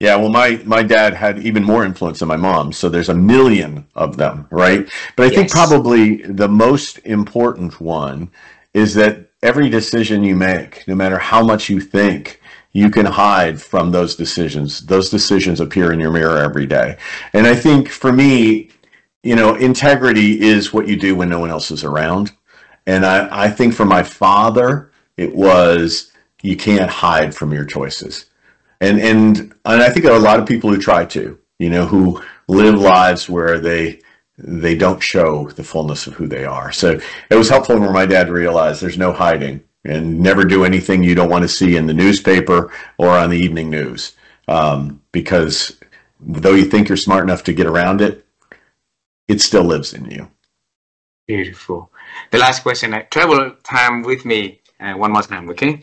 Yeah, well, my dad had even more influence than my mom, so there's a million of them, right? But I think Yes. probably the most important one is that every decision you make, no matter how much you think, you can hide from those decisions. Those decisions appear in your mirror every day. And I think for me, integrity is what you do when no one else is around. And I think for my father, it was you can't hide from your choices. And I think there are a lot of people who try to, who live lives where they don't show the fullness of who they are. So it was helpful for my dad to realize there's no hiding and never do anything you don't want to see in the newspaper or on the evening news. Because though you think you're smart enough to get around it, it still lives in you. Beautiful. The last question, travel time with me one more time, okay?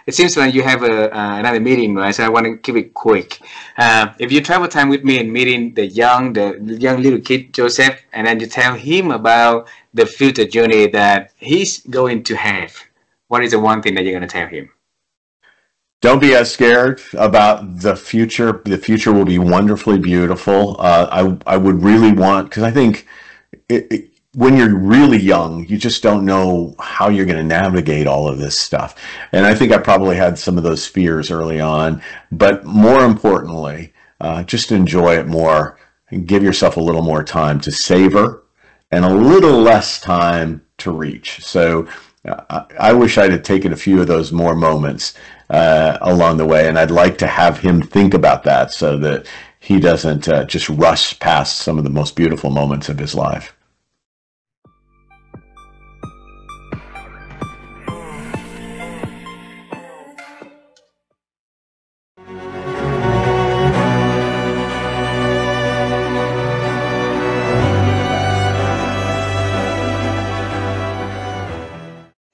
It seems like you have another meeting, right? So I want to keep it quick. If you travel time with me and meeting the young little kid, Joseph, and then you tell him about the future journey that he's going to have, what is the one thing that you're going to tell him? Don't be as scared about the future. The future will be wonderfully beautiful. I would really want, because I think when you're really young, you just don't know how you're going to navigate all of this stuff. And I think I probably had some of those fears early on. But more importantly, just enjoy it more and give yourself a little more time to savor and a little less time to reach. So I wish I'd have taken a few of those more moments along the way. And I'd like to have him think about that so that he doesn't just rush past some of the most beautiful moments of his life.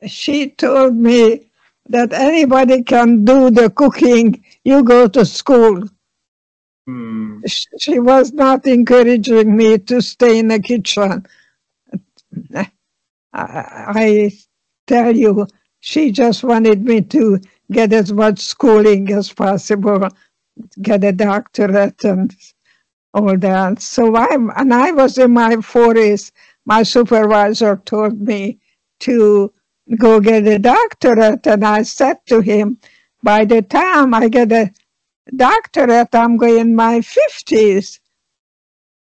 She told me that anybody can do the cooking, you go to school. She was not encouraging me to stay in the kitchen. I tell you, she just wanted me to get as much schooling as possible, get a doctorate and all that. So I was in my 40s. My supervisor told me to go get a doctorate, and I said to him, by the time I get a doctorate, I'm going in my 50s.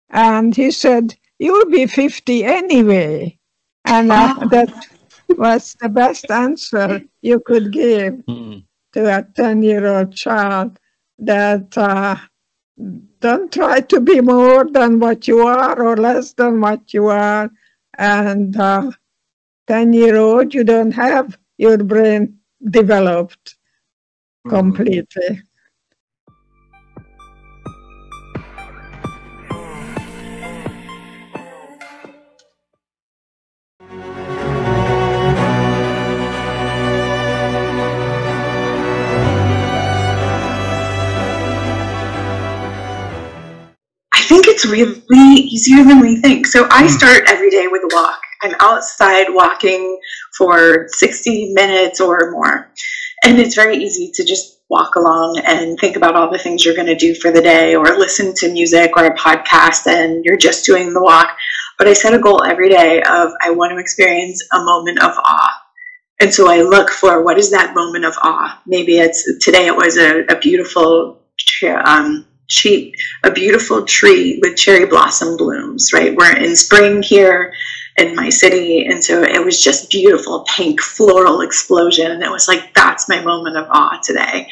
And he said, you'll be 50 anyway. And that was the best answer you could give to a 10-year-old child, that don't try to be more than what you are or less than what you are. And 10-year-old, you don't have your brain developed completely. I think it's really easier than we think. So I start every day with a walk. I'm outside walking for 60 minutes or more. And it's very easy to just walk along and think about all the things you're going to do for the day, or listen to music or a podcast, and you're just doing the walk. But I set a goal every day of, I want to experience a moment of awe. And so I look for, what is that moment of awe? Maybe today it was a beautiful a beautiful tree with cherry blossom blooms, right? We're in spring here in my city, and so it was just beautiful, pink floral explosion, and it was like, that's my moment of awe today.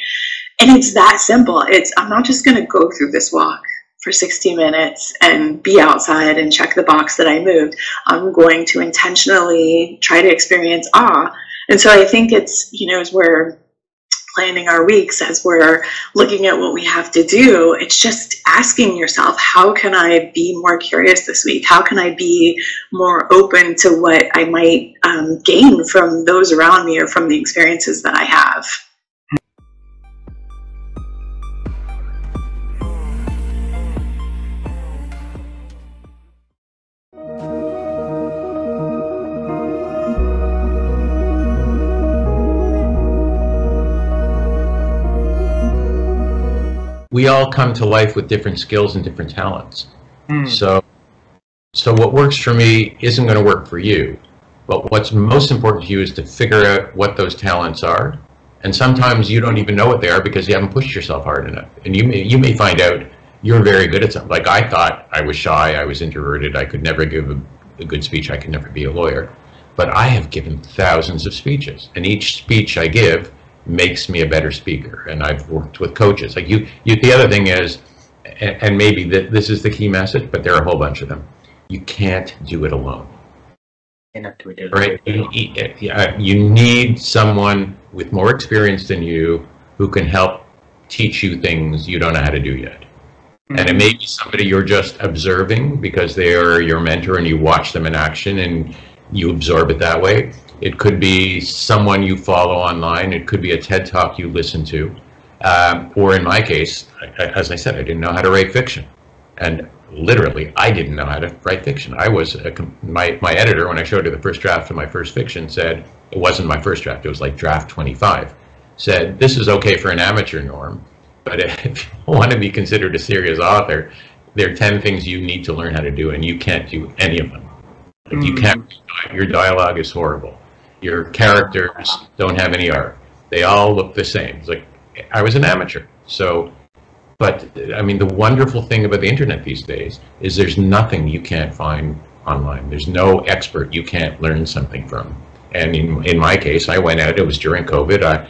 And it's that simple. I'm not just going to go through this walk for 60 minutes and be outside and check the box that I moved. I'm going to intentionally try to experience awe. And so I think it's, as we're planning our weeks, as we're looking at what we have to do, it's just asking yourself, how can I be more curious this week? How can I be more open to what I might gain from those around me or from the experiences that I have? we all come to life with different skills and different talents. So what works for me isn't going to work for you. But what's most important to you is to figure out what those talents are. And sometimes you don't even know what they are because you haven't pushed yourself hard enough. And you may find out you're very good at something. Like I thought I was shy, I was introverted, I could never give a good speech, I could never be a lawyer. But I have given thousands of speeches, and each speech I give makes me a better speaker. And I've worked with coaches. Like the other thing is, and maybe this is the key message, but there are a whole bunch of them. You can't do it alone. Right? You need someone with more experience than you who can help teach you things you don't know how to do yet. And it may be somebody you're just observing because they are your mentor and you watch them in action and you absorb it that way. It could be someone you follow online. It could be a TED Talk you listen to. Or in my case, as I said, I didn't know how to write fiction. And literally, I didn't know how to write fiction. I was, my editor, when I showed her the first draft of my first fiction, said, it wasn't my first draft, it was like draft 25, said, this is okay for an amateur, Norm, but if you want to be considered a serious author, there are 10 things you need to learn how to do, and you can't do any of them. Like you can't, your dialogue is horrible. Your characters don't have any arc. They all look the same. It's like, I was an amateur. So, but I mean, the wonderful thing about the internet these days is there's nothing you can't find online. There's no expert you can't learn something from. And in my case, I went out, it was during COVID,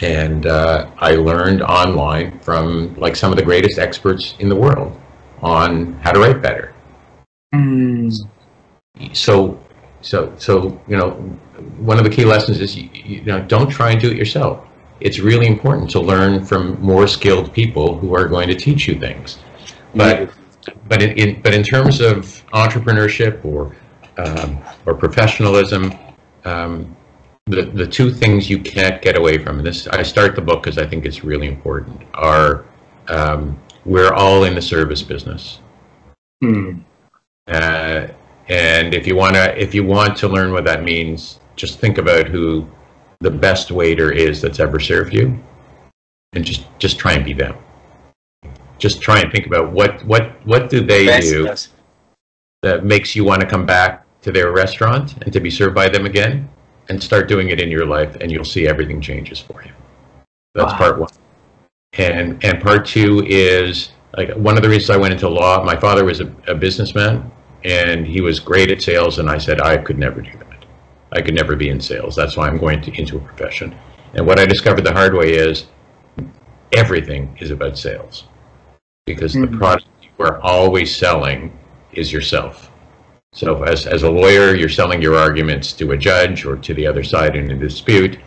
I learned online from like some of the greatest experts in the world on how to write better. So you know, one of the key lessons is you know, don't try and do it yourself. It's really important to learn from more skilled people who are going to teach you things. But in terms of entrepreneurship or professionalism, the two things you can't get away from, and this I start the book because I think it's really important, are we're all in the service business. And if you want to learn what that means, just think about who the best waiter is that's ever served you, and just try and be them. Just try and think about what do they do that makes you want to come back to their restaurant and to be served by them again, and start doing it in your life, and you'll see everything changes for you. That's part one. And part two is, like, one of the reasons I went into law, my father was a businessman, and he was great at sales, and I said, I could never do that. I could never be in sales. That's why I'm going into a profession. And what I discovered the hard way is everything is about sales, because the product you are always selling is yourself. So as a lawyer, you're selling your arguments to a judge or to the other side in a dispute.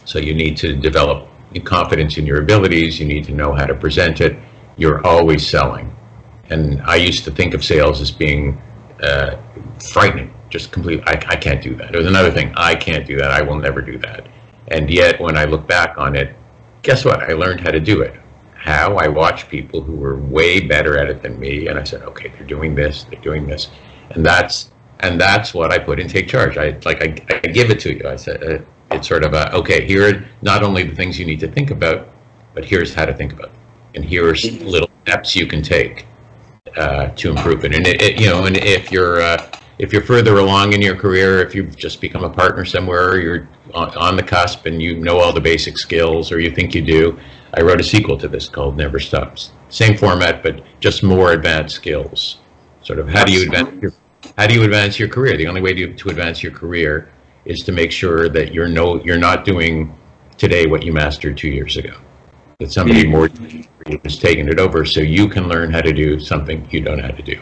So you need to develop confidence in your abilities. You need to know how to present it. You're always selling. And I used to think of sales as being frightening, just completely, I can't do that. It was another thing, I can't do that, I will never do that. And yet, when I look back on it, guess what? I learned how to do it. How? I watched people who were way better at it than me, and I said, okay, they're doing this, and that's what I put in Take Charge. I give it to you. I said, it's sort of okay, here are not only the things you need to think about, but here's how to think about it, and here are little steps you can take to improve it. And you know, and if you're further along in your career, if you've just become a partner somewhere, or you're on the cusp and you know all the basic skills, or you think you do, I wrote a sequel to this called Never Stops. Same format, but just more advanced skills. Sort of how do you advance your career? The only way to advance your career is to make sure that you're not doing today what you mastered 2 years ago. That somebody more is taking it over, so you can learn how to do something you don't know how to do.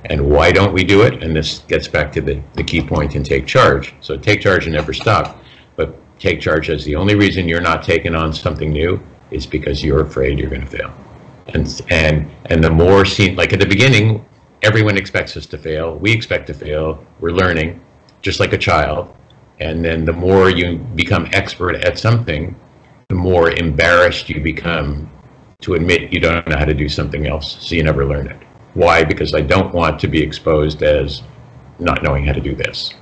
And why don't we do it? And this gets back to the key point in Take Charge. So Take Charge and Never Stop, but Take Charge as the only reason you're not taking on something new is because you're afraid you're going to fail. And the more seen, like at the beginning, everyone expects us to fail. We expect to fail. We're learning, just like a child. And then the more you become expert at something, the more embarrassed you become to admit you don't know how to do something else, so you never learn it. Why? Because I don't want to be exposed as not knowing how to do this.